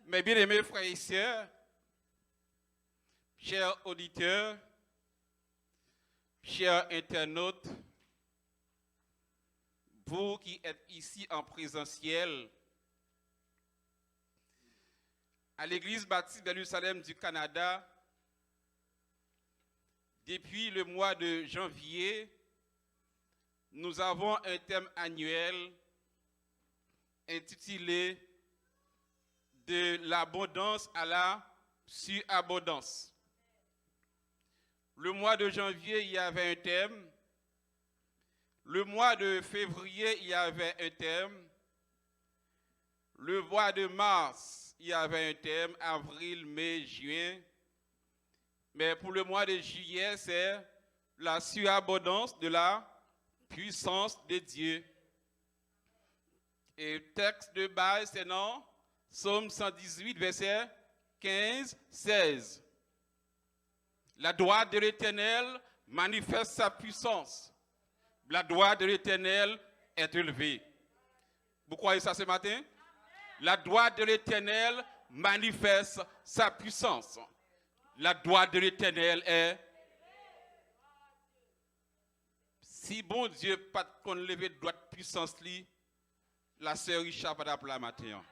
Mes bien-aimés frères et sœurs, chers auditeurs, chers internautes, vous qui êtes ici en présentiel, à l'église baptiste de Jérusalem du Canada, depuis le mois de janvier, nous avons un thème annuel intitulé « De l'abondance à la surabondance ». Le mois de janvier, il y avait un thème. Le mois de février, il y avait un thème. Le mois de mars, il y avait un thème. Avril, mai, juin. Mais pour le mois de juillet, c'est la surabondance de la puissance de Dieu. Et le texte de base, c'est non? Psaume 118, verset 15-16. La droite de l'Éternel manifeste sa puissance. La droite de l'Éternel est élevée. Vous croyez ça ce matin? La droite de l'Éternel manifeste sa puissance. La droite de l'Éternel est. Si bon Dieu pas qu'on lever de droite puissance li, la sœur Richard pas d'appeler la matin.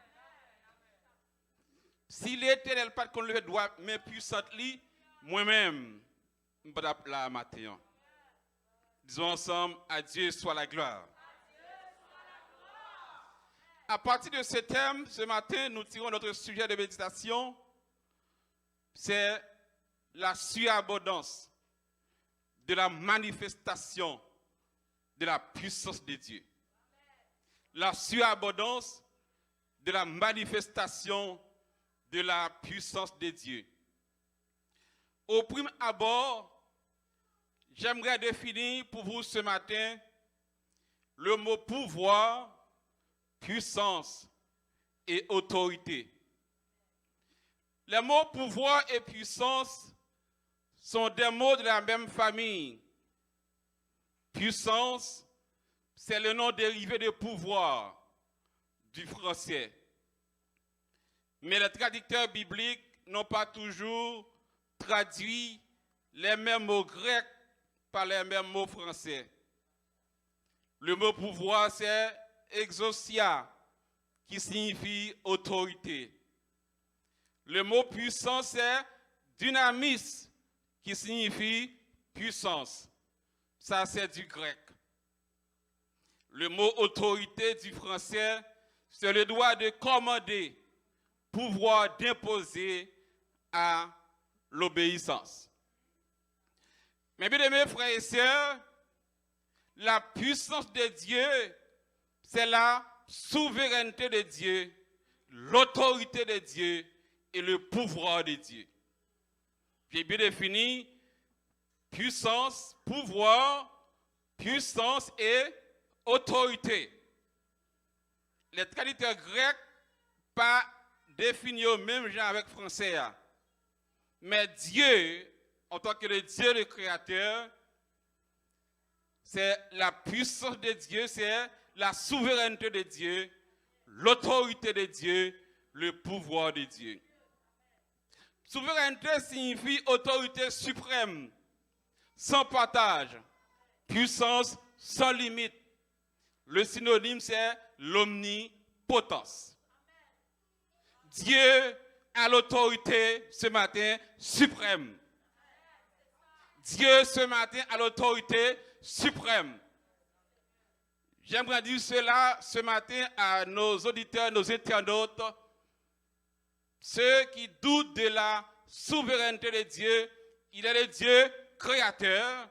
Si l'Éternel pas qu'on lever de droite mais puissante li, moi-même pas d'appeler la matin. Disons ensemble, à Dieu soit la gloire. À partir de ce thème, ce matin, nous tirons notre sujet de méditation. C'est la surabondance de la manifestation de la puissance de Dieu. La surabondance de la manifestation de la puissance de Dieu. Au premier abord, j'aimerais définir pour vous ce matin le mot pouvoir, puissance et autorité. Les mots pouvoir et puissance sont des mots de la même famille. Puissance, c'est le nom dérivé de pouvoir du français. Mais les traducteurs bibliques n'ont pas toujours traduit les mêmes mots grecs par les mêmes mots français. Le mot pouvoir, c'est exousia, qui signifie autorité. Le mot puissance, c'est dynamis, qui signifie puissance. Ça, c'est du grec. Le mot autorité du français, c'est le droit de commander, pouvoir d'imposer à l'obéissance. Mes bien-aimés frères et sœurs, la puissance de Dieu, c'est la souveraineté de Dieu, l'autorité de Dieu et le pouvoir de Dieu. J'ai bien défini puissance, pouvoir, puissance et autorité. Les traducteurs grecs pas définis au même genre avec français. Mais Dieu, en tant que le Dieu le créateur, c'est la puissance de Dieu, c'est la souveraineté de Dieu, l'autorité de Dieu, le pouvoir de Dieu. Souveraineté signifie autorité suprême, sans partage, puissance sans limite. Le synonyme, c'est l'omnipotence. Dieu a l'autorité ce matin suprême. Dieu ce matin a l'autorité suprême. J'aimerais dire cela ce matin à nos auditeurs, nos internautes, ceux qui doutent de la souveraineté de Dieu. Il est le Dieu créateur,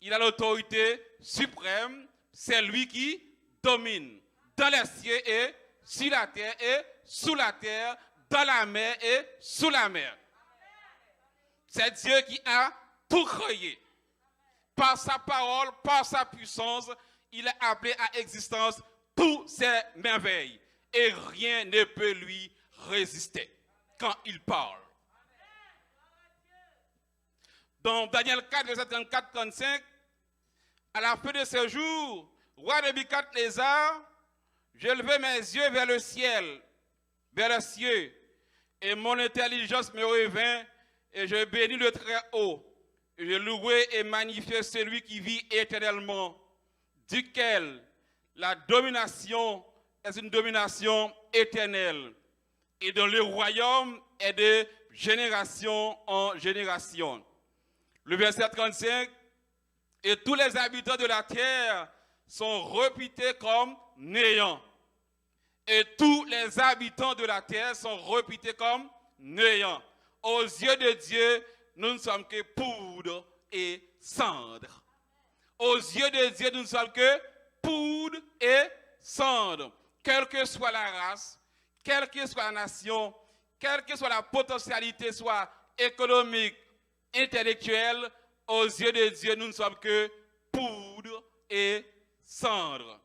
il a l'autorité suprême, c'est lui qui domine dans les cieux et sur la terre et sous la terre, dans la mer et sous la mer. C'est Dieu qui a tout créé. Par sa parole, par sa puissance, il a appelé à existence toutes ces merveilles. Et rien ne peut lui résister quand il parle. Dans Daniel 4, verset 34-35, à la fin de ce jour, roi Nebuchadnezzar, je levai mes yeux vers le ciel, vers les cieux, Et mon intelligence me revint, et je bénis le Très-Haut. Et je louai et magnifiai celui qui vit éternellement, duquel la domination est une domination éternelle, et dont le royaume est de génération en génération. Le verset 35, et tous les habitants de la terre sont réputés comme néants. Et tous les habitants de la terre sont réputés comme néants. Aux yeux de Dieu, nous ne sommes que poudre et cendre. Aux yeux de Dieu, nous ne sommes que poudre et cendre. Quelle que soit la race, quelle que soit la nation, quelle que soit la potentialité, soit économique, intellectuelle, aux yeux de Dieu, nous ne sommes que poudre et cendre.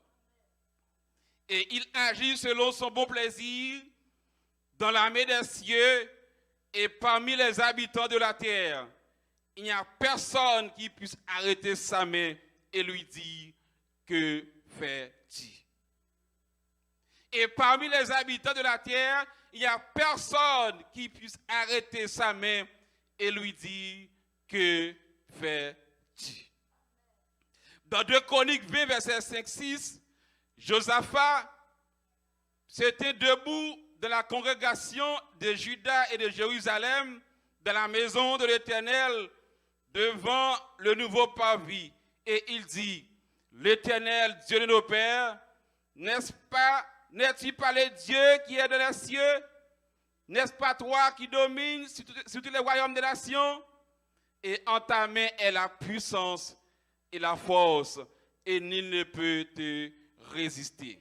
Et il agit selon son bon plaisir dans l'armée des cieux et parmi les habitants de la terre. Il n'y a personne qui puisse arrêter sa main et lui dire que fais-tu. Et parmi les habitants de la terre, il n'y a personne qui puisse arrêter sa main et lui dire que fais-tu. Dans 2 Chroniques 20, verset 5-6, Josaphat s'était debout dans la congrégation de Juda et de Jérusalem, dans la maison de l'Éternel, devant le nouveau parvis. Et il dit, l'Éternel, Dieu de nos pères, n'est-il pas le Dieu qui est dans les cieux? N'est-ce pas toi qui domines sur tous les royaumes des nations? Et en ta main est la puissance et la force, et nul ne peut te résister.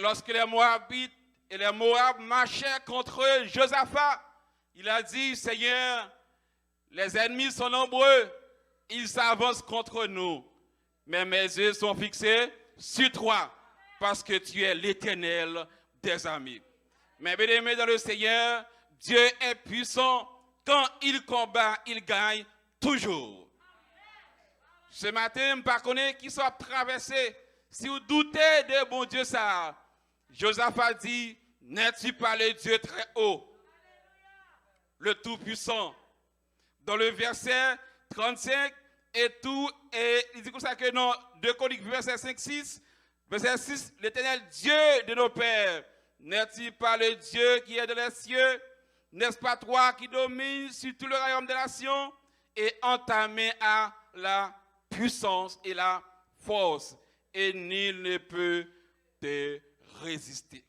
Lorsque les Moabites et les Moab marchaient contre Josaphat, il a dit, Seigneur, les ennemis sont nombreux, ils s'avancent contre nous, mais mes yeux sont fixés sur toi, parce que tu es l'Éternel des armées. Mais bien aimé dans le Seigneur, Dieu est puissant. Quand il combat, il gagne toujours. Ce matin, je ne sais pas qui soit traversé. Si vous doutez de bon Dieu, ça, Josaphat dit, n'es-tu pas le Dieu très haut, le Tout-Puissant? Dans le verset 35, et il dit comme ça que dans 2 Chroniques, verset 5-6, verset 6, l'Éternel Dieu de nos pères, n'est-il pas le Dieu qui est dans les cieux? N'est-ce pas toi qui domines sur tout le royaume des nations? Et en ta main a la puissance et la force, et nul ne peut te résister.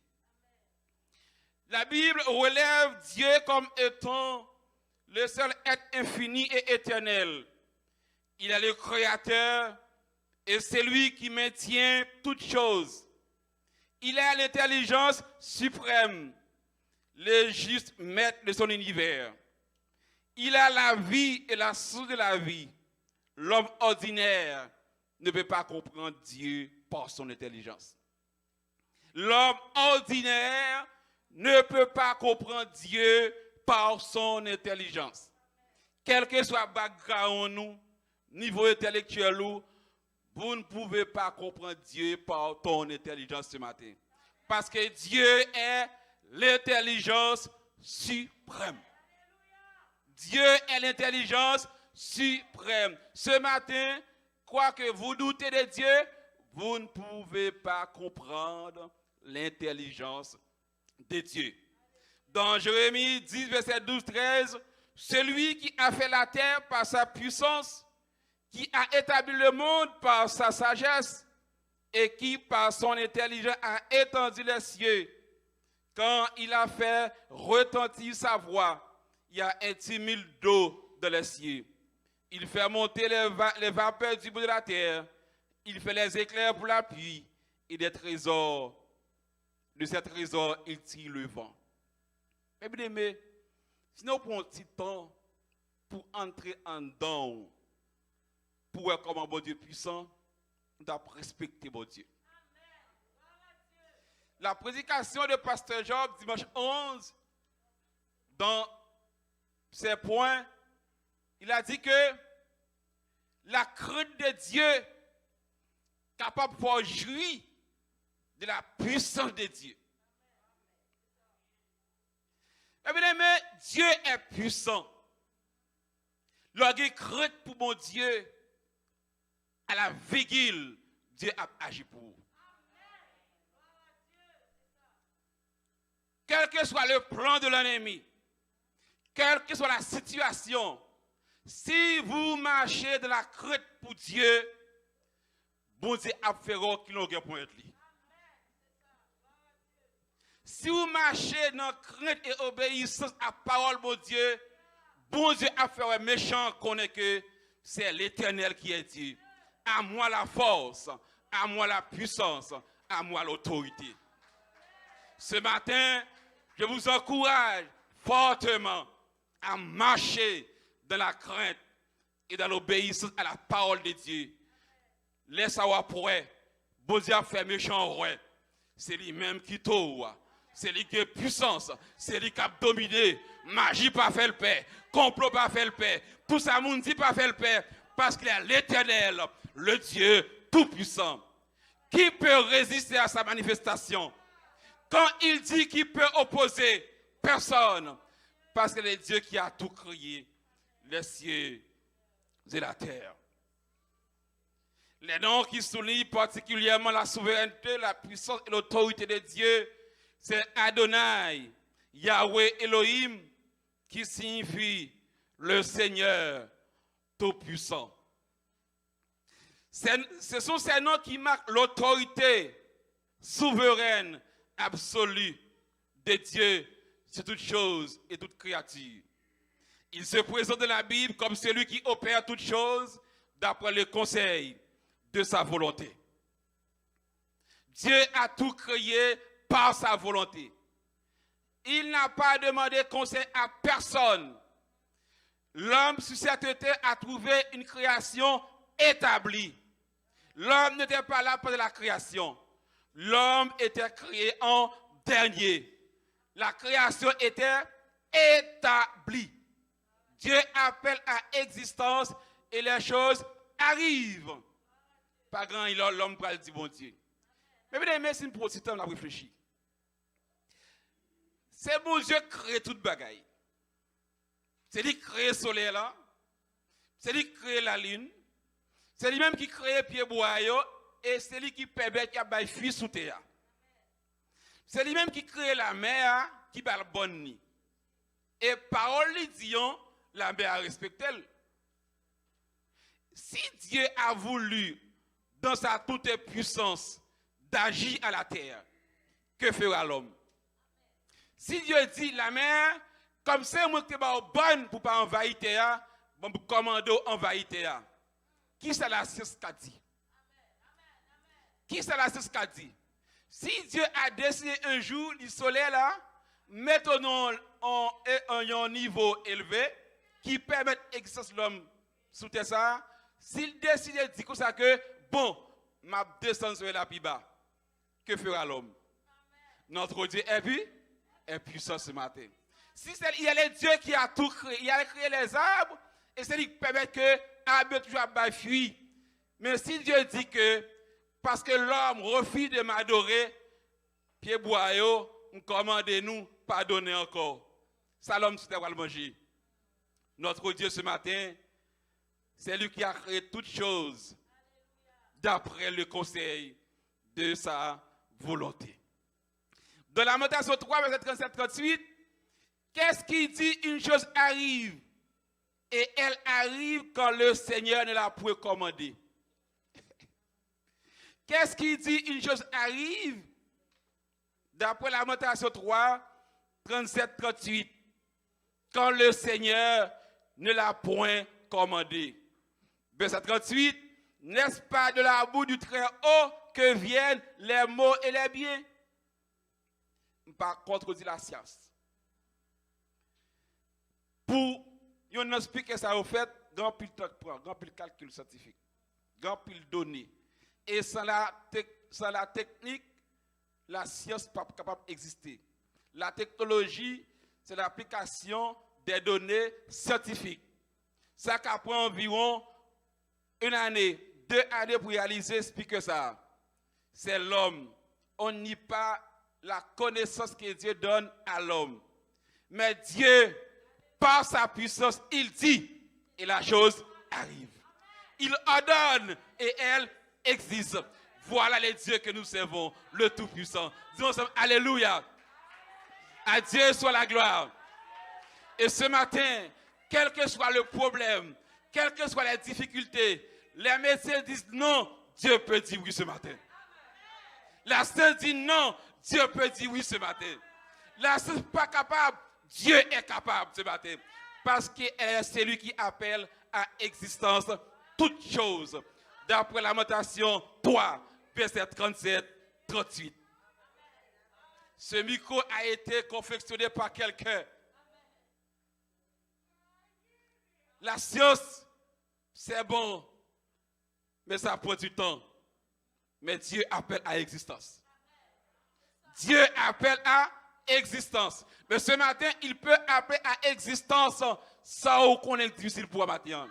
La Bible relève Dieu comme étant le seul être infini et éternel. Il est le Créateur et c'est lui qui maintient toutes choses. Il est l'intelligence suprême, le juste maître de son univers. Il a la vie et la source de la vie. L'homme ordinaire ne peut pas comprendre Dieu par son intelligence. L'homme ordinaire ne peut pas comprendre Dieu par son intelligence. Quel que soit le background nous, niveau intellectuel nous, vous ne pouvez pas comprendre Dieu par ton intelligence ce matin. Parce que Dieu est l'intelligence suprême. Dieu est l'intelligence suprême. Ce matin, quoi que vous doutez de Dieu, vous ne pouvez pas comprendre l'intelligence de Dieu. Dans Jérémie 10, verset 12-13, celui qui a fait la terre par sa puissance, qui a établi le monde par sa sagesse et qui par son intelligence a étendu les cieux, quand il a fait retentir sa voix, il y a un timide d'eau dans les cieux. Il fait monter les vapeurs du bout de la terre. Il fait les éclairs pour la pluie. Et des trésors, de ces trésors, il tire le vent. Mais bien aimé, si nous prenons un petit temps pour entrer en dedans, pour voir comment bon Dieu puissant, nous devons respecter bon Dieu. La prédication de Pasteur Job, dimanche 11, dans ces points, il a dit que la crainte de Dieu capable de pouvoir jouir de la puissance de Dieu. Mais bien aimé, Dieu est puissant. Lorsqu'il crainte pour mon Dieu, à la vigile, Dieu a agi pour vous. Quel que soit le plan de l'ennemi, quelle que soit la situation, si vous marchez de la crainte pour Dieu, bon Dieu a fait qui n'ont pour être lui. Si vous marchez dans la crainte et obéissance à la parole de Dieu, bon Dieu a fait un méchant connaît que c'est l'Éternel qui est dit. À moi la force, à moi la puissance, à moi l'autorité. Ce matin, je vous encourage fortement à marcher dans la crainte et dans l'obéissance à la parole de Dieu. Laisse avoir pour eux. Bon Dieu a fait méchant roi. C'est lui-même qui tourne. C'est lui qui est puissance. C'est lui qui a dominé. Magie pas fait le paix. Complot pas fait le paix. Tout ça, moun dit pas fait le paix. Parce qu'il est l'Éternel, le Dieu tout-puissant. Qui peut résister à sa manifestation? Quand il dit qu'il peut opposer, personne. Parce que c'est Dieu qui a tout créé, les cieux et la terre. Les noms qui soulignent particulièrement la souveraineté, la puissance et l'autorité de Dieu, c'est Adonai, Yahweh Elohim, qui signifie le Seigneur tout-puissant. Ce sont ces noms qui marquent l'autorité souveraine, absolue de Dieu sur toutes choses et toutes créatures. Il se présente dans la Bible comme celui qui opère toutes choses d'après le conseil de sa volonté. Dieu a tout créé par sa volonté. Il n'a pas demandé conseil à personne. L'homme, sur cette terre, a trouvé une création établie. L'homme n'était pas là pour la création. L'homme était créé en dernier. La création était établie. Dieu appelle à existence et les choses arrivent. Pas grand, l'homme va le dire bon Dieu. Mais bien aimé, c'est une procédure, on a réfléchi. C'est bon Dieu qui crée toute bagaille. C'est lui qui crée le soleil là. C'est lui qui crée la lune. C'est lui-même qui crée les pieds bois et c'est lui qui permet qu'il y ait fuite sous terre. C'est lui-même qui crée la mer qui bat le bon nid. Et parole lui dit, la mer respecte elle. Si Dieu a voulu, dans sa toute puissance, d'agir à la terre, que fera l'homme? Si Dieu dit la mer, comme c'est moi qui suis bonne pour ne pas envahir terre, bon, pour commander envahir terre. Qui c'est la science qui a dit? Qui c'est la science qui a dit? Si Dieu a décidé un jour, le soleil là, mettons en un niveau élevé, qui permet l'existence de l'homme sous terre ça, s'il décide de dire comme ça que, bon, ma descente sur la plus bas, que fera l'homme? Notre Dieu est puissant ce matin. Si il y a le Dieu qui a tout créé, il a créé les arbres, et c'est lui qui permet que l'arbre toujours à fuir. Mais si Dieu dit que, parce que l'homme refuse de m'adorer, pied boyau, commandez-nous, pardonnez encore. Ça l'homme c'était va le manger. Notre Dieu ce matin, c'est lui qui a créé toutes choses d'après le conseil de sa volonté. Dans Lamentation 3, verset 37-38, qu'est-ce qui dit une chose arrive et elle arrive quand le Seigneur ne l'a point commandé? Qu'est-ce qui dit une chose arrive d'après Lamentation 3, 37-38, quand le Seigneur ne l'a point commandé? Verset 38, n'est-ce pas de la boue du Très-Haut que viennent les maux et les biens? Par contre, dit la science. Pour nous expliquer ça au fait, grand pile calcul scientifique, grand pile données. Et sans la technique, la science n'est pas capable d'exister. La technologie, c'est l'application des données scientifiques. Ça prend environ une année, 2 années pour réaliser, expliquer ça. C'est l'homme. On n'y pas la connaissance que Dieu donne à l'homme. Mais Dieu, par sa puissance, il dit et la chose arrive. Il ordonne et elle existe. Voilà les dieux que nous servons, le Tout-Puissant. Disons ensemble, Alléluia. À Dieu soit la gloire. Et ce matin, quel que soit le problème, quelles que soient les difficultés, les médecins disent non, Dieu peut dire oui ce matin. La science dit non, Dieu peut dire oui ce matin. La science n'est pas capable, Dieu est capable ce matin. Parce que c'est lui qui appelle à existence toutes choses. D'après Lamentation 3, verset 37-38. Ce micro a été confectionné par quelqu'un. La science, c'est bon, mais ça prend du temps. Mais Dieu appelle à existence. Dieu appelle à existence. Mais ce matin, il peut appeler à existence sans qu'on est difficile pour matin.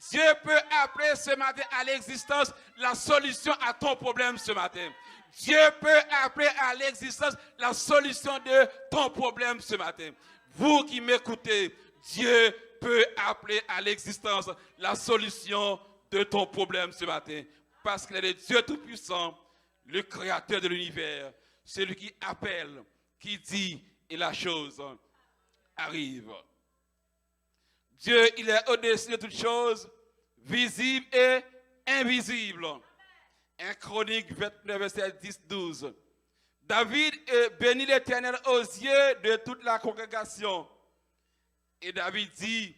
Dieu peut appeler ce matin à l'existence la solution à ton problème ce matin. Dieu peut appeler à l'existence la solution de ton problème ce matin. Vous qui m'écoutez, Dieu peut appeler à l'existence la solution de ton problème ce matin. Parce qu'il est le Dieu Tout-Puissant, le Créateur de l'univers, celui qui appelle, qui dit et la chose arrive. Dieu, il est au-dessus de toutes choses, visible et invisible. 1 Chronique 29, verset 10-12. David bénit l'Éternel aux yeux de toute la congrégation. Et David dit,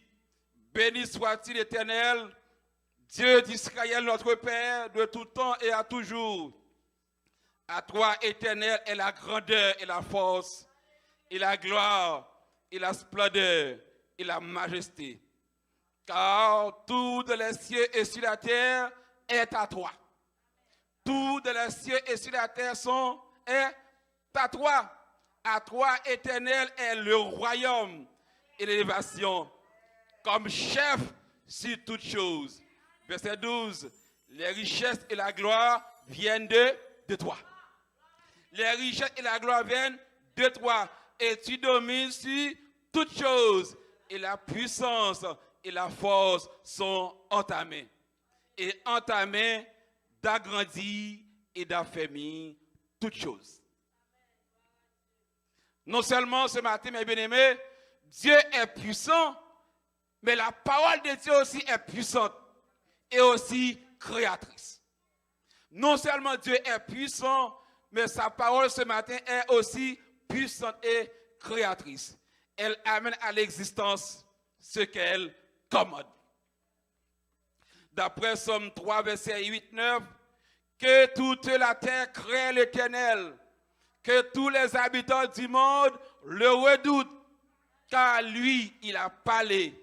béni soit-il l'Éternel, Dieu d'Israël, notre Père, de tout temps et à toujours. À toi, Éternel, est la grandeur et la force, et la gloire, et la splendeur, et la majesté. Car tout de les cieux et sur la terre est à toi. Tout de les cieux et sur la terre est à toi. À toi, Éternel, est le royaume et l'élévation, comme chef sur toutes choses. Verset 12. Les richesses et la gloire viennent de toi. Les richesses et la gloire viennent de toi. Et tu domines sur toutes choses. Et la puissance et la force sont entamées. Et entamées d'agrandir et d'affermir toutes choses. Non seulement ce matin, mes bien-aimés, Dieu est puissant, mais la parole de Dieu aussi est puissante et aussi créatrice. Non seulement Dieu est puissant, mais sa parole ce matin est aussi puissante et créatrice. Elle amène à l'existence ce qu'elle commande. D'après Somme 3, verset 8-9, que toute la terre crée l'Éternel, que tous les habitants du monde le redoutent, car lui, il a parlé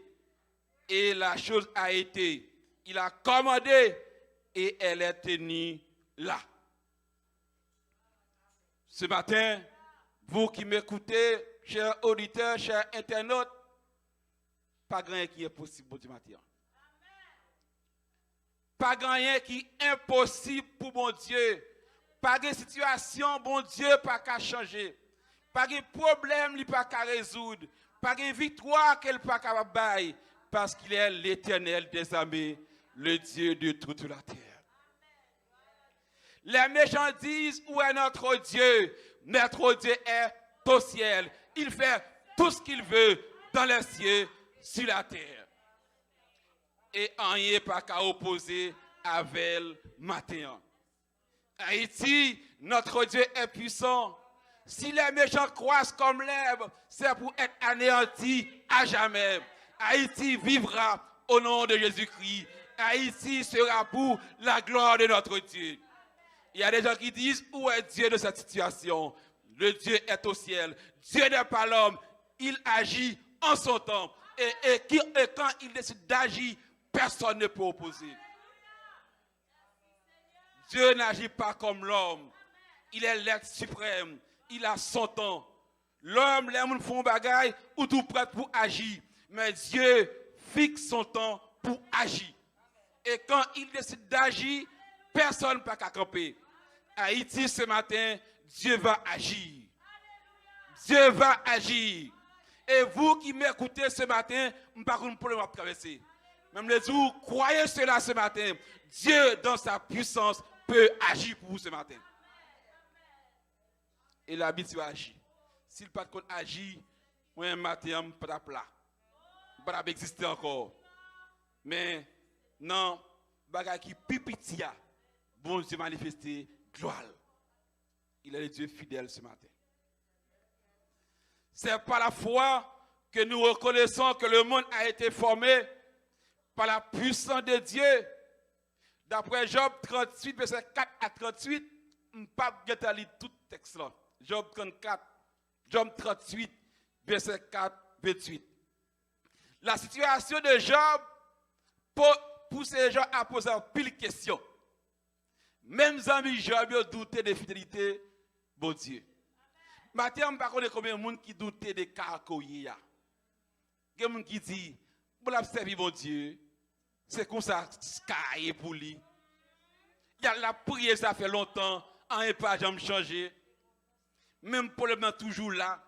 et la chose a été. Il a commandé et elle est tenue là. Ce matin, vous qui m'écoutez, chers auditeurs, chers internautes, pas grand qui est possible pour matin. Pas grand qui est impossible pour mon Dieu. Pas de situation, bon Dieu, pas qu'à changer. Pas de problème, il pas qu'à résoudre. Pas de victoire qu'elle pas qu'à bailler. Parce qu'il est l'Éternel des armées, le Dieu de toute la terre. Les méchants disent, où est notre Dieu? Notre Dieu est au ciel. Il fait tout ce qu'il veut dans les cieux, sur la terre. Et rien n'est pas qu'à opposer avec matin. Haïti, notre Dieu est puissant. Si les méchants croissent comme l'herbe, c'est pour être anéantis à jamais. Haïti vivra au nom de Jésus-Christ. Haïti sera pour la gloire de notre Dieu. Il y a des gens qui disent, où est Dieu de cette situation? Le Dieu est au ciel. Dieu n'est pas l'homme. Il agit en son temps. Et quand il décide d'agir, personne ne peut opposer. Dieu n'agit pas comme l'homme. Il est l'être suprême. Il a son temps. L'homme, les gens font bagaille ou tout prêt pour agir. Mais Dieu fixe son temps pour agir. Et quand il décide d'agir, personne ne peut camper. Haïti, ce matin, Dieu va agir. Dieu va agir. Et vous qui m'écoutez ce matin, je ne pas de problème à traverser. Même les jours, croyez cela ce matin. Dieu, dans sa puissance, peut agir pour vous ce matin. Et l'habitude agir. S'il pas qu'on agit, moi un matin, je pas plat. Pas exister encore. Mais non, bagay qui pipitia, bon Dieu manifester gloire. Il est le Dieu fidèle ce matin. C'est par la foi que nous reconnaissons que le monde a été formé par la puissance de Dieu. D'après Job 38, verset 4 à 38, je ne peux pas lire tout le texte là. Job 34, Job 38, verset 4, 28. La situation de Job pousse les gens à poser un pile de questions. Même amis Job ont douté de fidélité, bon Dieu. Maintenant, je ne sais pas combien de gens qui doutent de Karakoye. Il y a des gens qui disent, pour l'observer mon Dieu, c'est comme ça, Sky pour lui. Il y a la prière, ça fait longtemps, en n'est pas jamais changé. Même problème est toujours là.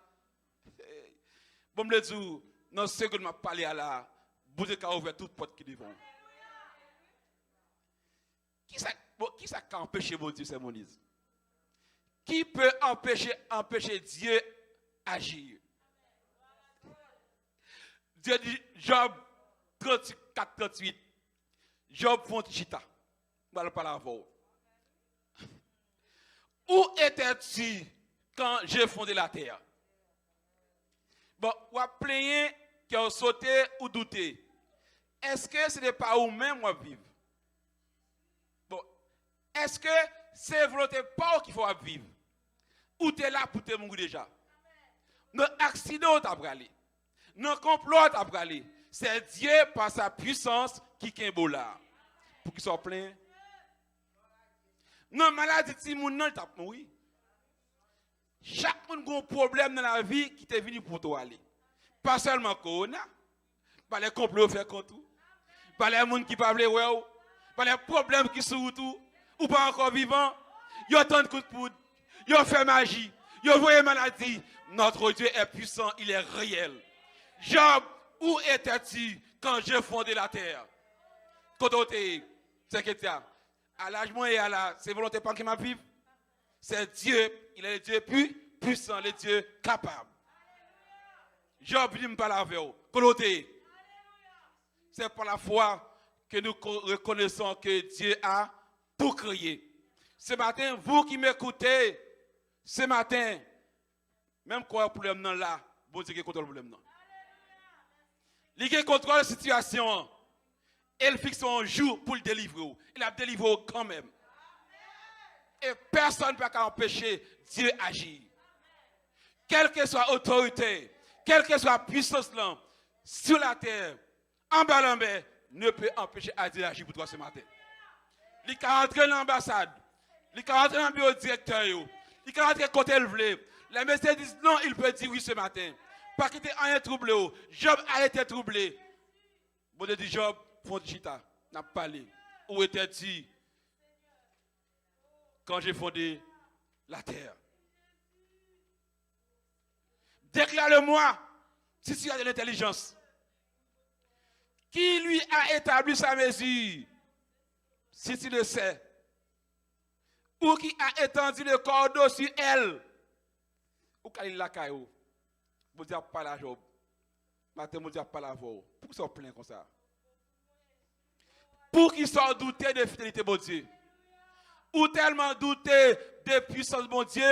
Bon, je dis, dans ce que je m'a parlé à la, vous avez ouvert toute porte qui devant. Qui ça qui empêche mon Dieu, c'est mon Dieu? Qui peut empêcher Dieu agir? Dieu dit, Job 34, 38. Job Fontichita. Je vais parler avant. Où étais-tu quand j'ai fondé la terre? Bon, vous avez plaigné qui ont sauté ou douté. Est-ce que ce n'est pas vous-même qui vivre? Bon, est-ce que c'est volonté pas qu'il faut vivre? Ou tu es là pour te mourir déjà? Nos accidents t'as bralé. Nos complots t'as bralé. C'est Dieu par sa puissance qui est beau là. Pour qu'ils soient pleins. Nos maladies, si moun nan t'a mouri. Chaque monde a un problème dans la vie qui t'est venu pour toi aller. Pas seulement Corona, pas les complots faire contre tout, pas les gens qui parlent ouais, pas les problèmes qui sont tout, ou pas encore vivant. Ils ont tant de coups de poudre, ils ont fait magie, ils ont voyé maladie. Notre Dieu est puissant, il est réel. Job, où étais-tu quand j'ai fondé la terre? Côté, c'est que à l'âge et à la, c'est volonté pas qui m'a vivre. C'est Dieu, il est le Dieu puissant, le Dieu capable. Job dit me parler avec vous. Côté, c'est par la foi que nous reconnaissons que Dieu a tout créé. Ce matin, vous qui m'écoutez, ce matin, même quand il y a un problème là, bon Dieu qui contrôle le problème. Il contrôle la situation. Il fixe un jour pour le délivrer. Il a délivré quand même. Et personne ne peut empêcher Dieu d'agir. Quelle que soit l'autorité, quelle que soit la puissance là, sur la terre, en bas en mer, ne peut empêcher Dieu d'agir pour toi ce matin. Il peut rentrer dans l'ambassade, il peut rentrer dans le bureau directeur, il peut rentrer côté le vle. Les messieurs disent non, il peut dire oui ce matin. Pas qu'il était rien troublé. Job a été troublé. Bon Dieu dit Job, Fondichita, n'a pas parlé. Où étais-tu quand j'ai fondé la terre? Déclare-le-moi si tu as de l'intelligence. Qui lui a établi sa mesure? Si tu le sais. Ou qui a étendu le cordeau sur elle? Ou quand il l'a caillou? Vous dites pas la Job. Matin, vous dites pas la voix. Pourquoi ils sont pleins comme ça? Pour qu'ils soient doutés de fidélité, mon Dieu. Ou tellement doutés de puissance, mon Dieu,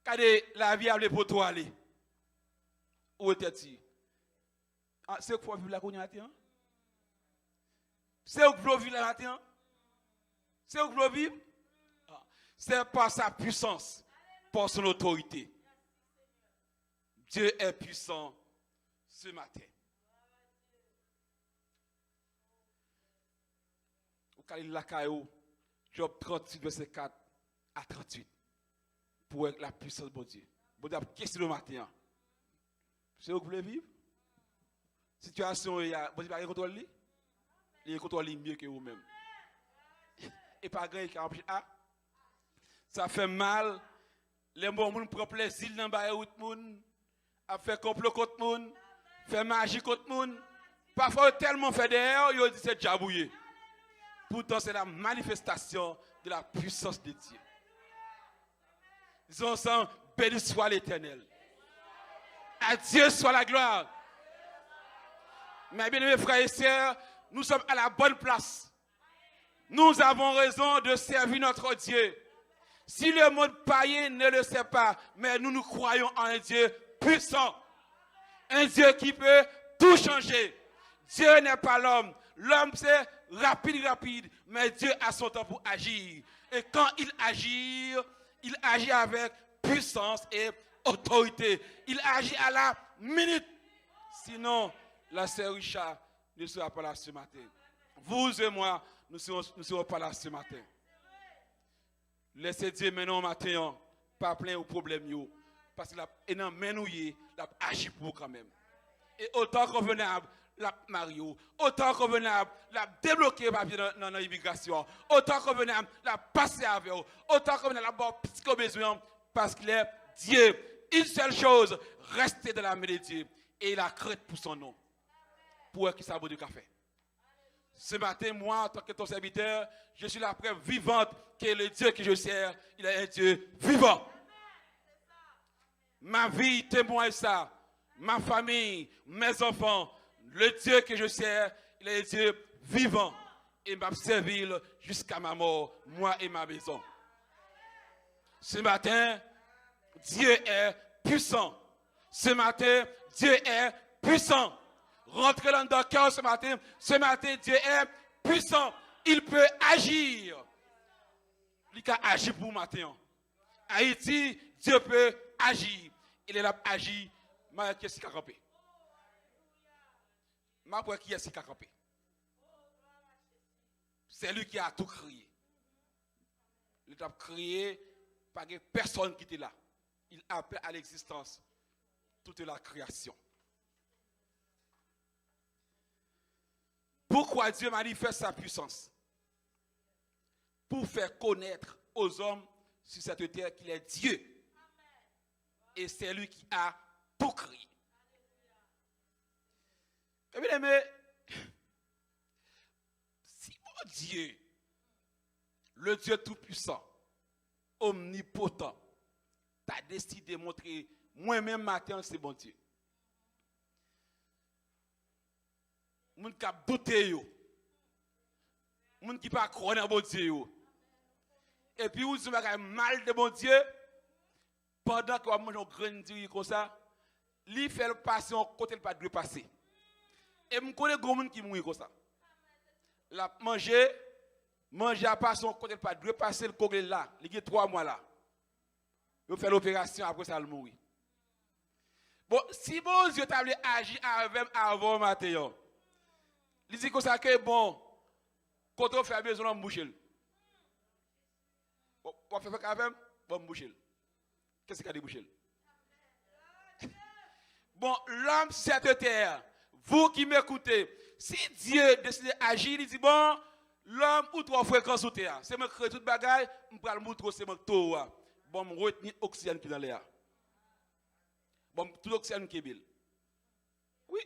quand la vie a pour toi aller. Où était-tu? Ah, c'est où qu'il faut vivre la communauté? C'est où qu'il faut vivre la matin? C'est où qu'il faut vivre? Ah, c'est par sa puissance, par son autorité. Dieu est puissant ce matin. Quand il l'a caillou, Job 38, verset 4 à 38. Pour la puissance de Dieu. Bon Dieu, qu'est-ce que le matin? C'est où vous voulez vivre? Situation, il y a, bon Dieu, il contrôle lui. Il contrôle mieux que vous-même. Et pas grand qui empêche. Ah, ça fait mal. Les gens prennent plaisir dans le monde. a fait complot contre moun, fait magie contre moun. Parfois tellement fait derrière, il dit c'est jabouillé. Pourtant c'est la manifestation de la puissance de Dieu. Disons ensemble, béni soit l'Éternel. À Dieu soit la gloire. Mes bien-aimés frères et sœurs, nous sommes à la bonne place. Nous avons raison de servir notre Dieu. Si le monde païen ne le sait pas, mais nous croyons en un Dieu puissant. Un Dieu qui peut tout changer. Dieu n'est pas l'homme. L'homme c'est rapide, mais Dieu a son temps pour agir. Et quand il agit avec puissance et autorité. Il agit à la minute. Sinon, la sœur Richard ne sera pas là ce matin. Vous et moi, nous ne serons pas là ce matin. Laissez Dieu maintenant matin, pas plein de problèmes. Parce qu'il a énormément agi pour vous quand même. Et autant convenable, la Mario, autant convenable, la débloquer papier dans l'immigration, autant convenable, la passer avec vous, autant convenable, la bonne psycho-besoin, parce qu'il est Dieu. Une seule chose, rester dans la main de Dieu. Et il a crainte pour son nom. Pour qui ça vaut du café. Ce matin, moi, en tant que ton serviteur, je suis la preuve vivante que le Dieu que je sers, il est un Dieu vivant. Ma vie témoigne ça. Ma famille, mes enfants, le Dieu que je sers, il est un Dieu vivant. Et m'a servi jusqu'à ma mort, moi et ma maison. Ce matin, Dieu est puissant. Ce matin, Dieu est puissant. Rentrez dans le cœur ce matin, Dieu est puissant. Il peut agir. Il peut agir pour matin. Haïti, Dieu peut agir. Il est là agir. Mais qui est-ce qui a campé? Mais qui est-ce qui a campé? C'est lui qui a tout créé. Il a créé par personne qui était là. Il appelle à l'existence toute la création. Pourquoi Dieu manifeste sa puissance? Pour faire connaître aux hommes sur cette terre qu'il est Dieu. Et c'est lui qui a tout créé. Et bien aimé, si mon Dieu, le Dieu tout-puissant, omnipotent, t'as décidé de montrer moi-même matin, c'est bon Dieu. Moun qui a douté yo. Moun qui pas croire dans bon Dieu yo. Et puis vous avez mal de bon Dieu pendant que vous mangez un grain de comme ça, lui fait le passer en côté le pas de passer. Et me connais gros moun qui mourir comme ça. La manger à passer en côté le pas de passer le cogle là, il y a 3 mois là. Vous fait l'opération après ça le mourir. Bon, si bon Dieu t'a agir avec avant matin. Il dit que ça que bon, quand on fait besoin de boucher. On fait quand même, bon boucher. Qu'est-ce qu'il y a de boucher? Bon, l'homme cette terre, vous qui m'écoutez, si Dieu décide d'agir, il dit bon, l'homme ou 3 fréquences sous terre. C'est moi qui crée toute bagaille, je vais le montrer, c'est moi qui tout. Bon, je retenir l'oxygène qui est dans l'air. Bon, tout l'oxygène qui est bille. Oui.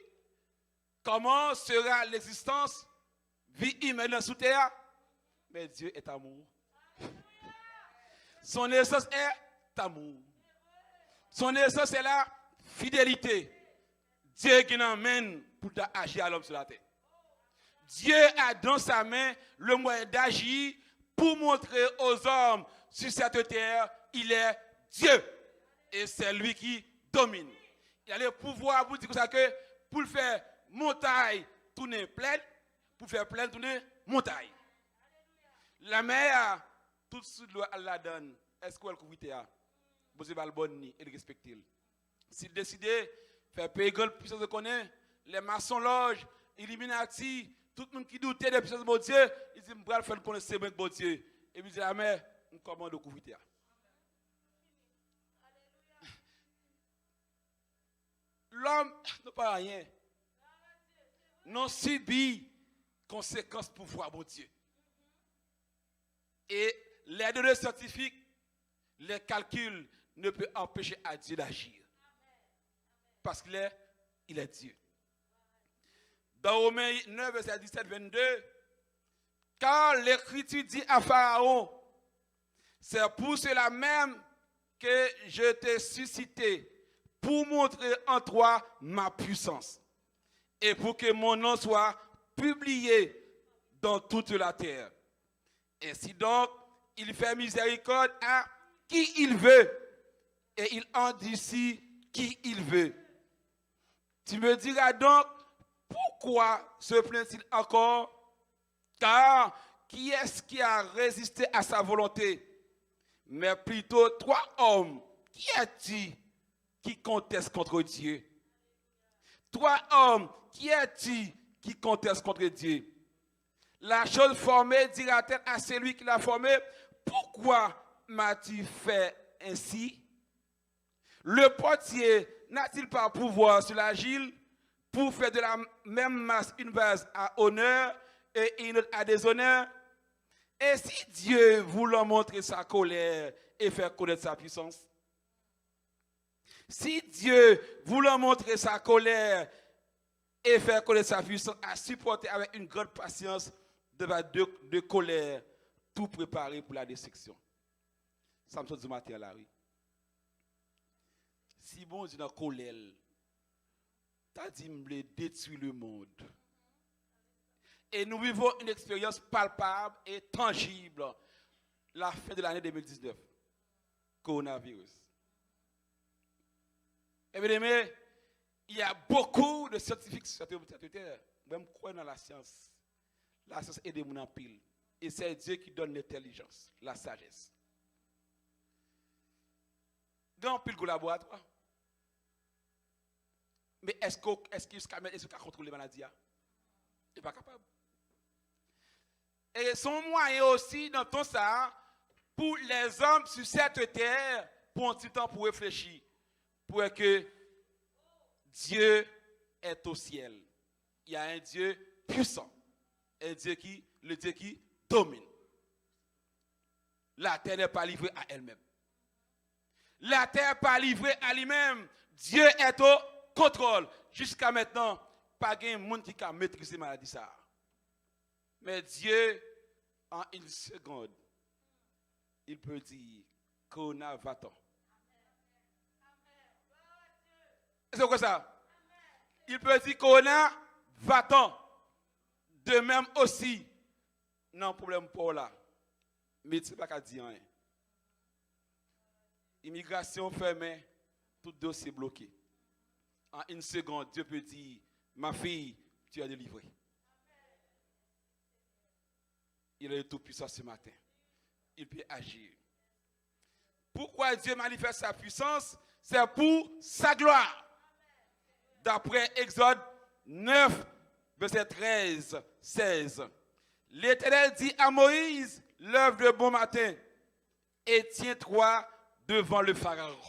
Comment sera l'existence, vie humaine sous terre? Mais Dieu est amour. Son essence est amour. Son essence est la fidélité. Dieu qui n'emmène pour agir à l'homme sur la terre. Dieu a dans sa main le moyen d'agir pour montrer aux hommes sur cette terre, il est Dieu. Et c'est lui qui domine. Il a le pouvoir pour dire que pour le faire montagne tourner pleine, pour faire pleine tourner montagne. La mer, tout de suite, elle la donne. Est-ce qu'elle couvre ça? Vous avez le bon et le respecter. S'il décide de faire payer le puissance de connaître, les maçons loges, Illuminati, tout le monde qui doute de la puissance de mon Dieu, il dit, je vais faire connaître ce bon Dieu. Et puis il dit, la mer, on commande de couvrir ça. L'homme n'a pas rien. Non subit conséquences pour voir mon Dieu. Et les données scientifiques, les calculs ne peuvent empêcher à Dieu d'agir. parce qu'il est Dieu. Dans Romains 9, verset 17-22, car l'Écriture dit à Pharaon, c'est pour cela même que je t'ai suscité, pour montrer en toi ma puissance, et pour que mon nom soit publié dans toute la terre. Ainsi donc, il fait miséricorde à qui il veut, et il endurcit qui il veut. Tu me diras donc, pourquoi se plaint-il encore? Car qui est-ce qui a résisté à sa volonté? Mais plutôt trois hommes. Qui est-il qui conteste contre Dieu? Trois hommes. Qui est-il qui conteste contre Dieu? La chose formée dira-t-elle à celui qui l'a formée, pourquoi m'as-tu fait ainsi? Le potier n'a-t-il pas pouvoir sur l'argile pour faire de la même masse une vase à honneur et une autre à déshonneur? Et si Dieu voulant montrer sa colère et faire connaître sa puissance? Si Dieu voulant montrer sa colère et faire connaître sa puissance, a supporté avec une grande patience de colère, tout préparé pour la destruction. Ça me dit du matin là, oui. Si bon Dieu dans la colère, t'as dit me détruire le monde. Et nous vivons une expérience palpable et tangible. La fin de l'année 2019. Coronavirus. Et bien aimé, il y a beaucoup de scientifiques sur cette terre. Même croire dans la science. La science aide mon en pile. Et c'est Dieu qui donne l'intelligence, la sagesse. Dans pile collaboratoire. Mais est-ce qu'il a contrôlé la maladie? Il n'est pas capable. Et son moyen aussi dans tout ça, pour les hommes sur cette terre, pour un petit temps pour réfléchir, pour que Dieu est au ciel. Il y a un Dieu puissant, un Dieu le Dieu qui domine. La terre n'est pas livrée à elle-même. La terre n'est pas livrée à lui-même. Dieu est au contrôle. Jusqu'à maintenant, pas de monde qui a maîtrisé la maladie. Mais Dieu, en une seconde, il peut dire, Corona va-t'en. C'est quoi ça? Il peut dire, Corona va-t'en. De même aussi, non problème pour là. Mais ce n'est pas qu'à dire rien. Immigration fermée, tout dossier bloqué. En une seconde, Dieu peut dire, ma fille, tu es délivrée. Il est tout puissant ce matin. Il peut agir. Pourquoi Dieu manifeste sa puissance? C'est pour sa gloire. D'après Exode 9, verset 13, 16. L'Éternel dit à Moïse, lève de bon matin et tiens-toi devant le Pharaon.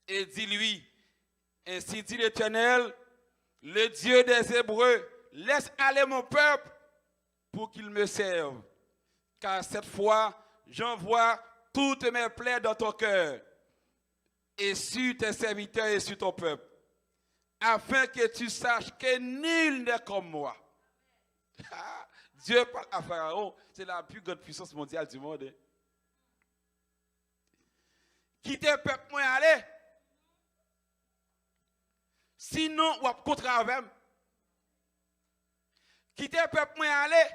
Et dis-lui, ainsi dit l'Éternel, le Dieu des Hébreux, laisse aller mon peuple pour qu'il me serve. Car cette fois, j'envoie toutes mes plaies dans ton cœur et sur tes serviteurs et sur ton peuple, afin que tu saches que nul n'est comme moi. Dieu parle à Pharaon, c'est la plus grande puissance mondiale du monde. Quittez le peuple, moi aller. Sinon, on va contre avec. Quittez le peuple, moi aller.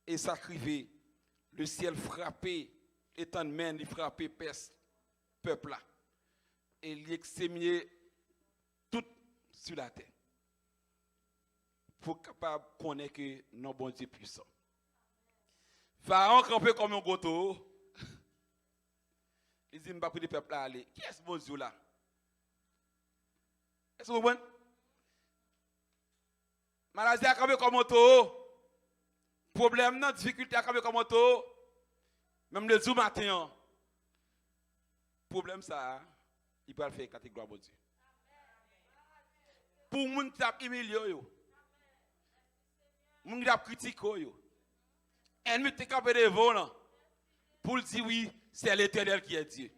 Et ça crivait, le ciel frappé, étant de main, il frappait peuple là. Et il exterminait tout sur la terre. Pour capable de connaître que nos bon Dieu puissant. Pharaon campé comme un goto. Il dit, je ne vais pas le peuple là aller. Qui est ce bon Dieu là? Est-ce que vous comprenez? Maladie a campé comme un taureau. Problème, non, difficulté à campé comme un taureau. Même le jour matin. Problème ça, il peut le faire catégorie bon Dieu. Pour les gens qui ont humilié, les gens qui ont critiqué, ennemi te campé devant pour dire oui, c'est l'Éternel qui est Dieu.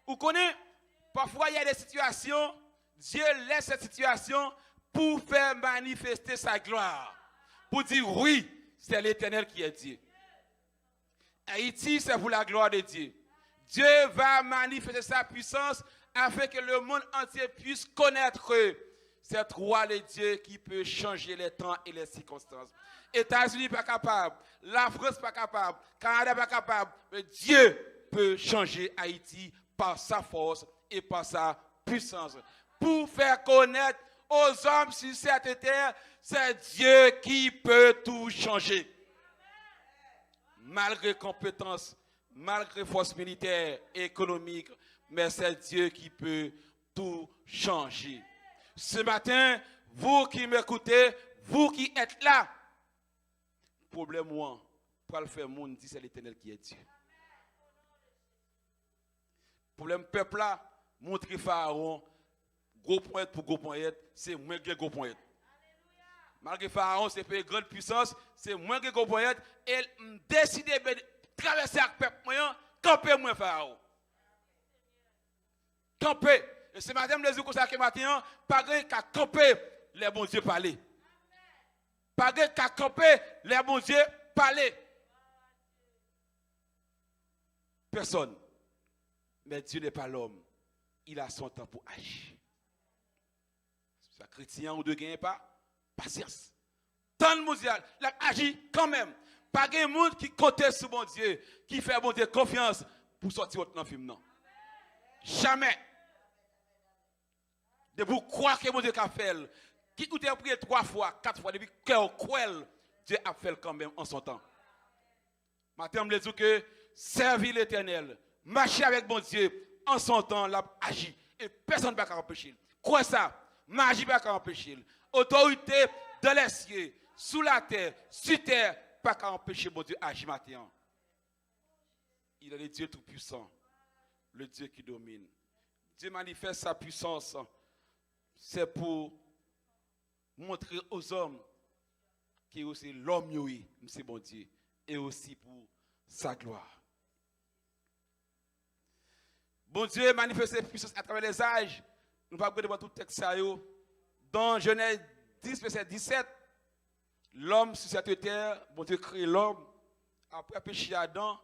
Vous connaissez, parfois il y a des situations, Dieu laisse cette situation pour faire manifester sa gloire. Pour dire oui, c'est l'Éternel qui est Dieu. Haïti, c'est pour la gloire de Dieu. Dieu va manifester sa puissance afin que le monde entier puisse connaître que c'est roi de Dieu qui peut changer les temps et les circonstances. États-Unis pas capable, la France pas capable, Canada pas capable, mais Dieu peut changer Haïti par sa force et par sa puissance. Pour faire connaître aux hommes sur cette terre, c'est Dieu qui peut tout changer. Malgré compétences, malgré force militaire, économique, mais c'est Dieu qui peut tout changer. Ce matin, vous qui m'écoutez, vous qui êtes là, problème moi, pour le faire monde, dit c'est l'Éternel qui est Dieu. Problème peuple là, montrer Pharaon, gros point pour gros point, c'est moins que gros point. Malgré Pharaon, c'est une grande puissance, c'est moins que gros point, et décider de traverser avec peuple moyen, camper moins Pharaon. Camper. Et ce matin, je me dis que matin, pas qu'à camper, les bons dieux parler. Pas qu'à camper, les bons dieux parler. Personne. Mais Dieu n'est pas l'homme. Il a son temps pour agir. Si un chrétien ou de gagne pas, patience. Tant de mondial, il a agi quand même. Pas de monde qui compte sur bon Dieu, qui fait bon Dieu confiance pour sortir dans le film. Non. Jamais. De vous croire que mon Dieu a fait, qui vous a prié 3 fois, 4 fois, depuis cœur cruel, Dieu a fait quand même en son temps. Maintenant, je me dis que servir l'Éternel, marcher avec mon Dieu, en son temps, l'a agi. Et personne ne peut empêcher. Quoi ça? Magie ne peut pas empêcher. Autorité dans les cieux, sous la terre, sur terre, pas qu'à empêcher mon Dieu agir maintenant. Il est le Dieu tout-puissant, le Dieu qui domine. Dieu manifeste sa puissance. C'est pour montrer aux hommes que aussi l'homme oui, c'est bon Dieu, et aussi pour sa gloire. Bon Dieu manifeste sa puissance à travers les âges. Nous ne pouvons pas regarder tout le texte. Dans Genèse 10, verset 17, l'homme sur cette terre, bon Dieu crée l'homme. Après péché Adam,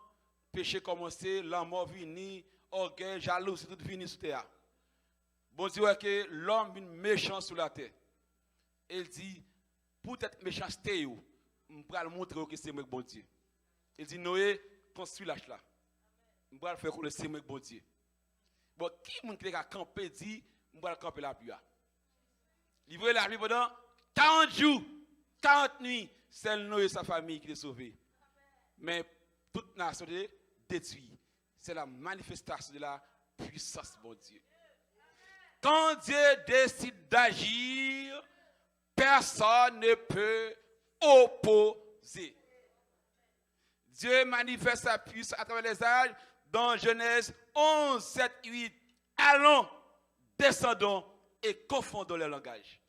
péché commencé, la mort vini, orgueil, jalousie, tout fini sur terre. Bon Dieu voit que l'homme est méchant sur la terre. Il dit, pour cette méchanceté, je vais le montrer que c'est moi bon Dieu. Il dit, Noé, construis l'âge là. Je vais le faire que c'est moi bon Dieu. Bon, qui est-ce qui a campé dit, je vais camper la pluie. Livrer la pluie pendant 40 jours, 40 nuits, c'est Noé et sa famille qui est sauvé. Mais toute nation est détruite. C'est la manifestation de la puissance de Dieu. Quand Dieu décide d'agir, personne ne peut opposer. Dieu manifeste sa puissance à travers les âges dans Genèse 11, 7, 8. Allons, descendons et confondons le langage.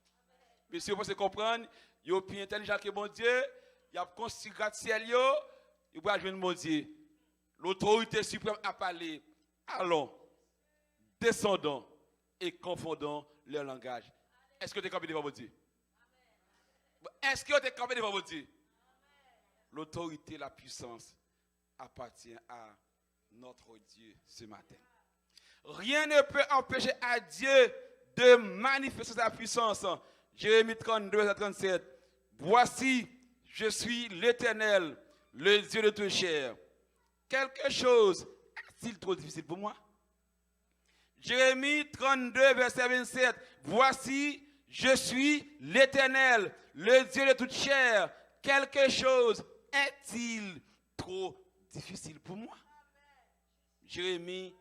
Monsieur, vous pouvez comprendre, il est plus intelligent que mon Dieu, il a construit le ciel, il va jouer mon Dieu. L'autorité suprême a parlé. Allons, descendons et confondons leur langage. Est-ce que tu es campé devant Dieu? Est-ce que tu es campé devant Dieu? L'autorité, la puissance appartient à notre Dieu ce matin. Rien ne peut empêcher à Dieu de manifester sa puissance. Jérémie 32, verset 37. Voici, je suis l'Éternel, le Dieu de toute chair. Quelque chose est-il trop difficile pour moi? Jérémie 32, verset 27. Voici, je suis l'Éternel, le Dieu de toute chair. Quelque chose est-il trop difficile pour moi? Jérémie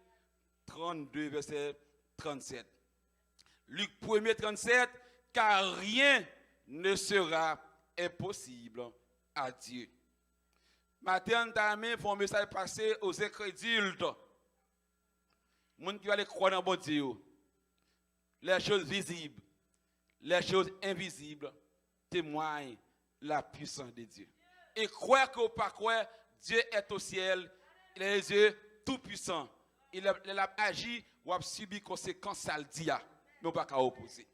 32, verset 37. Luc 1, 37. Car rien ne sera impossible à Dieu. Matin, il faut un message passer aux incrédules. Les gens qui vont croire dans bon Dieu. Les choses visibles, les choses invisibles témoignent la puissance de Dieu. Et croire que ou pas croire, Dieu est au ciel, il est les yeux tout puissant. il a agi ou a subi conséquences ça le dit mais on pas qu'à opposer.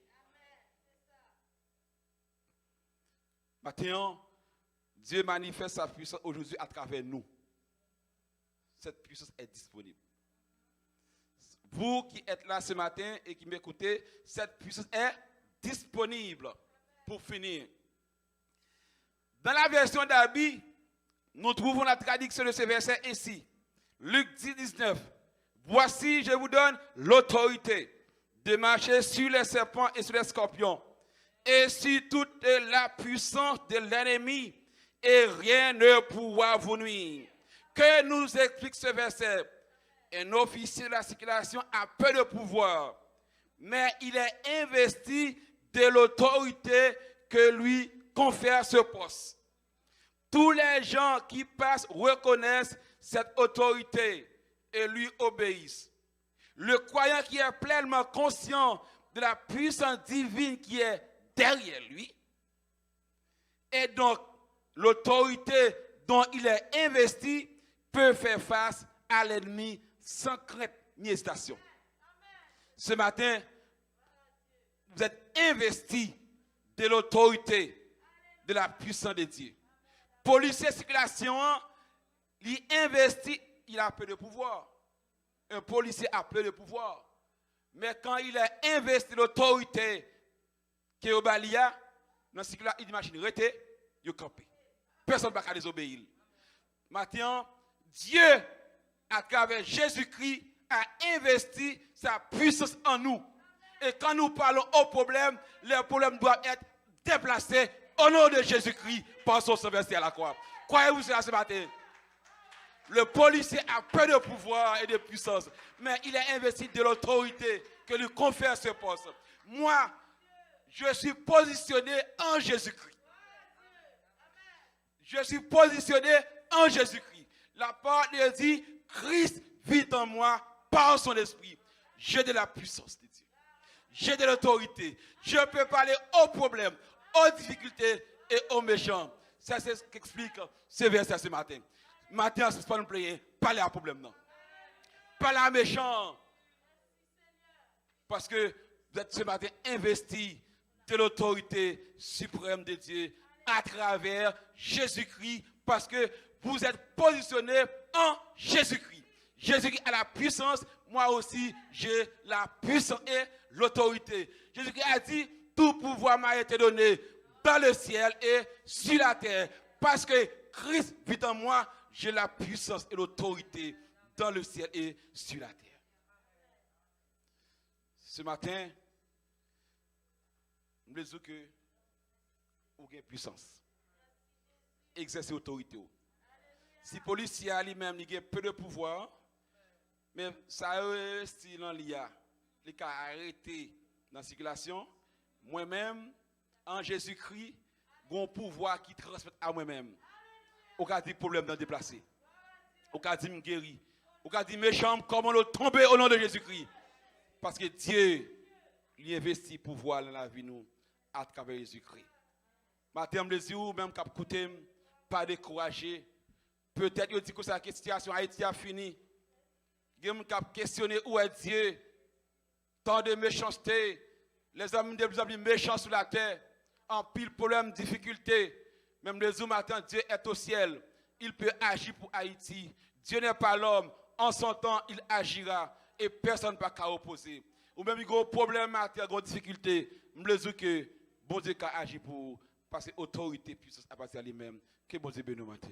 Maintenant, Dieu manifeste sa puissance aujourd'hui à travers nous. Cette puissance est disponible. Vous qui êtes là ce matin et qui m'écoutez, cette puissance est disponible. Pour finir, dans la version d'Abi, nous trouvons la traduction de ce verset ici. Luc 10, 19. Voici, je vous donne l'autorité de marcher sur les serpents et sur les scorpions et sur toute la puissance de l'ennemi, et rien ne pourra vous nuire. Que nous explique ce verset? Un officier de la circulation a peu de pouvoir, mais il est investi de l'autorité que lui confère ce poste. Tous les gens qui passent reconnaissent cette autorité et lui obéissent. Le croyant qui est pleinement conscient de la puissance divine qui est derrière lui, et donc l'autorité dont il est investi, peut faire face à l'ennemi sans crainte ni hésitation. Ce matin, vous êtes investi de l'autorité, de la puissance de Dieu. Policier circulation, il investit, il a peu de pouvoir. Un policier a peu de pouvoir. Mais quand il est investi de l'autorité qui est au Balia, dans ce là, il dit machine, arrêtez, il campé. Personne ne va pas désobéir. Maintenant, Dieu, à travers Jésus-Christ, a investi sa puissance en nous. Et quand nous parlons au problème, les problèmes doivent être déplacés au nom de Jésus-Christ par son sang versé à la croix. Croyez-vous cela ce matin? Le policier a peu de pouvoir et de puissance, mais il est investi de l'autorité que lui confère ce poste. Moi, je suis positionné en Jésus-Christ. Je suis positionné en Jésus-Christ. La parole dit, Christ vit en moi par son esprit. J'ai de la puissance de Dieu. J'ai de l'autorité. Je peux parler aux problèmes, aux difficultés et aux méchants. Ça, c'est ce qu'explique ce verset ce matin. Matin, ce n'est pas nous plaire, parler à problème, non. Parler à méchants. Parce que vous êtes ce matin investi de l'autorité suprême de Dieu à travers Jésus-Christ, parce que vous êtes positionné en Jésus-Christ. Jésus-Christ a la puissance, moi aussi j'ai la puissance et l'autorité. Jésus-Christ a dit, tout pouvoir m'a été donné dans le ciel et sur la terre. Parce que Christ vit en moi, j'ai la puissance et l'autorité dans le ciel et sur la terre. Ce matin, je me dis que vous avez puissance. Exercer l'autorité. Si le policier lui-même a peu de pouvoir, mais ça si il a arrêté dans la circulation, moi-même, en Jésus-Christ, j'ai un pouvoir qui transmet à moi-même. Au cas du problème de déplacer. Au cas de me guérir. Au cas de méchant, comment le tomber au nom de Jésus-Christ. Parce que Dieu, il investit pouvoir dans la vie nous à travers Jésus-Christ. Matin, je dis, ou même cap écouter, pas décourager. Peut-être qu'il dit que la situation Haïti a fini. Il cap questionner où est Dieu. Tant de méchanceté. Les hommes de plus en plus méchants sur la terre. En pile problème, difficulté. Même le jour matin, Dieu est au ciel. Il peut agir pour Haïti. Dieu n'est pas l'homme. En son temps, il agira. Et personne ne peut pas opposer. Ou même il y a un problème, il y a une difficulté. Je me dis que bon Dieu a agi pour passer autorité, puissance à partir de lui-même. Que bon Dieu bénisse matin.